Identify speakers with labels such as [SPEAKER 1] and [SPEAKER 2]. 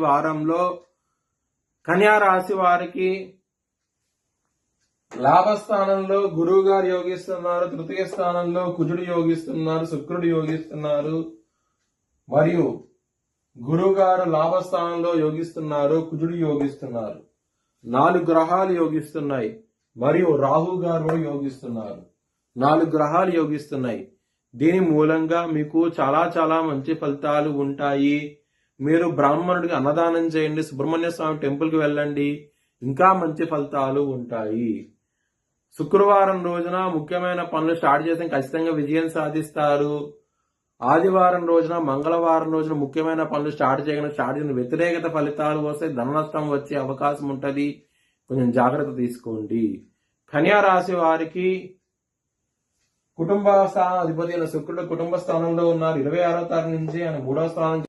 [SPEAKER 1] వారంలో కన్యా రాశి వారికి లాభస్థానంలో గురువు గారు యోగిస్తున్నారు, తృతీయ స్థానంలో కుజుడు యోగిస్తున్నారు, శుక్రుడు యోగిస్తున్నారు మరియు గురువు గారు లాభస్థానంలో యోగిస్తున్నారు, కుజుడు యోగిస్తున్నారు. 4 గ్రహాలు యోగిస్తున్నాయి మరియు రాహు గారు యోగిస్తున్నారు. 4 గ్రహాలు యోగిస్తున్నాయి. దీని మూలంగా మీకు చాలా చాలా మంచి ఫలితాలు ఉంటాయి. మీరు బ్రాహ్మణుడికి అన్నదానం చేయండి, సుబ్రహ్మణ్య స్వామి టెంపుల్కి వెళ్ళండి, ఇంకా మంచి ఫలితాలు ఉంటాయి. శుక్రవారం రోజున ముఖ్యమైన పనులు స్టార్ట్ చేస్తే ఖచ్చితంగా విజయం సాధిస్తారు. ఆదివారం రోజున, మంగళవారం రోజున ముఖ్యమైన పనులు స్టార్ట్ చేసిన వ్యతిరేకత ఫలితాలు వస్తాయి, ధన నష్టం వచ్చే అవకాశం ఉంటుంది. కొంచెం జాగ్రత్త తీసుకోండి. కన్యా రాశి వారికి కుటుంబ స్థానం అధిపతి అయిన శుక్రుడు కుటుంబ స్థానంలో ఉన్నారు. 26వ తారీఖు నుంచి ఆయన 3వ స్థానం